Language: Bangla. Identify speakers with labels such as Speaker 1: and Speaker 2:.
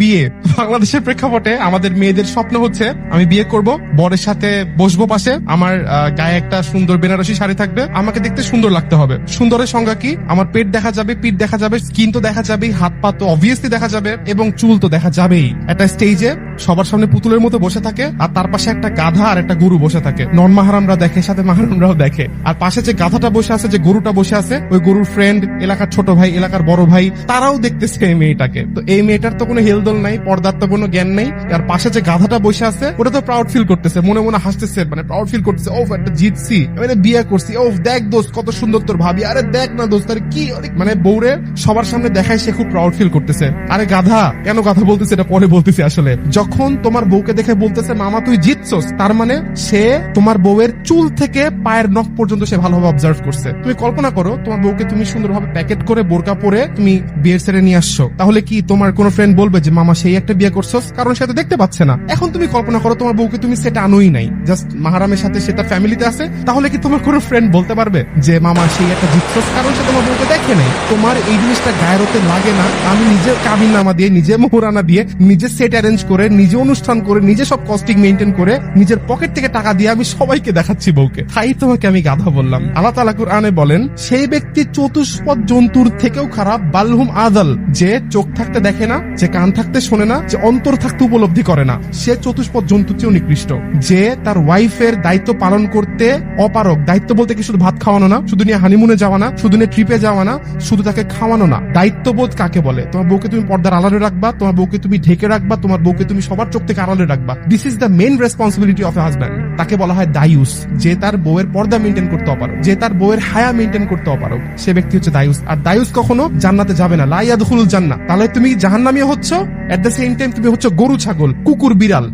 Speaker 1: বিয়ে। বাংলাদেশের প্রেক্ষাপটে আমাদের মেয়েদের স্বপ্ন হচ্ছে আমি বিয়ে করব, বরের সাথে বসবো পাশে, আমার গায়ে একটা সুন্দর বেনারসি শাড়ি থাকবে, আমাকে দেখতে সুন্দর লাগতে হবে। সুন্দরের সংজ্ঞা কি? আমার পেট দেখা যাবে, পিঠ দেখা যাবে, স্কিন তো দেখা যাবেই, হাত পা তো অবভিয়াসলি দেখা যাবে, এবং চুল তো দেখা যাবেই। একটা স্টেজে সবার সামনে পুতুলের মতো বসে থাকে, আর তার পাশে একটা গাধা আর একটা গরু বসে থাকে। নন মাহারামরা দেখে, সাথে মাহারামরাও দেখে। আর পাশে যে গাধাটা বসে আছে, যে গরুটা বসে আছে, ওই গরুর ফ্রেন্ড, এলাকার ছোট ভাই, এলাকার বড় ভাই, তারাও দেখতেছে এই মেয়েটাকে। তো এই মেয়েটার তো কোনো হেলদোল নাই, পর্দার তো কোনো জ্ঞান নাই। আর পাশে যে গাধাটা বসে আছে, ওটা তো প্রাউড ফিল করতেছে, মনে মনে হাসতেছে, মানে প্রাউড ফিল করতেছে, ও একটা জিতছি, মানে বিয়ে করছি, ও দেখ দোস্ত কত সুন্দর তোর ভাবি, আরে দেখ না দোস্ত, আরে কি, মানে বউরে সবার সামনে দেখায় সে খুব প্রাউড ফিল করতেছে। আরে গাধা, কেন গাধা বলতেছে এটা পরে বলতেছি। আসলে যখন তোমার বউকে দেখে বলতেছে মামা তুই জিতছস, তার মানে সে তোমার বউয়ের চুল থেকে পায়ের নখ পর্যন্ত সে ভালোভাবে অবজার্ভ করছে। তুমি কল্পনা করো, তোমার বউকে তুমি সুন্দরভাবে প্যাকেট করে বোরকা পরে তুমি বিয়ের সেরে নিয়ে আসছো, তাহলে কি তোমার কোন ফ্রেন্ড বলবে যে মামা সেই একটা বিয়ে করছস? কারণ সে তো দেখতে পাচ্ছে না। এখন তুমি কল্পনা করো তোমার বউকে তুমি সেটা আনোই নাই, জাস্ট মাহারামের সাথে সে তার ফ্যামিলিতে আছে, তাহলে কি তোমার কোন ফ্রেন্ড বলতে পারবে যে মামা সেই একটা জিতছস? কারণ সে তোমার বউকে দেখে নাই। তোমার এই জিনিসটা গায়ের হতে লাগে না? আমি নিজে কাবিননামা দিয়ে, নিজে মোহরানা দিয়ে, নিজে সেট অ্যারেঞ্জ করে, নিজে অনুষ্ঠান করে, নিজে সব কস্টিং মেনটেন করে, নিজের পকেট থেকে টাকা দিয়ে আমি সবাইকে দেখাচ্ছি বউকে। তাই তোমাকে আমি গাধা বললাম। আল্লাহ তাআলা কুরআনে বলেন, সেই ব্যক্তি চতুষ্পদ জন্তুর থেকেও খারাপ, বালহুম আদাল, যে চোখ থাকতে দেখে না, যে কান থাকতে শোনে না, যে অন্তর থাকতে উপলব্ধি করে না, সে চতুষ্পদ জন্তুর চেয়েও নিকৃষ্ট। যে তার ওয়াইফের দায়িত্ব পালন করতে অপারক। দায়িত্ব বলতে কি শুধু ভাত খাওয়ানো না, শুধু নিয়ে হানিমুনে যাওয়া না, শুধু নিয়ে ট্রিপে যাওয়া না, শুধু তাকে খাওয়ানো না। দায়িত্ববোধ কাকে বলে? তোমার বউকে তুমি পর্দার আড়ালে রাখবা, তোমার বউকে তুমি ঢেকে রাখবা, তোমার বউকে তুমি সবার চোখ থেকে আড়ালে রাখবা। This is the main responsibility of A husband. তাকে বলা হয় দায়ুস, যে তার বউয়ের পর্দা মেনটেন করতে অপারক, যে তার বউয়ের হায়া মেনটেন করতে অপারক, সে ব্যক্তি হচ্ছে দায়ুস। আর দায়ুস কখনো জান্নাতে যাবে না, লা ইয়াদখুলুল জান্নাহ। তাহলে তুমি জাহান্নামী হচ্ছ, এট দ্য সেম টাইম তুমি হচ্ছে গরু ছাগল, কুকুর বিড়াল।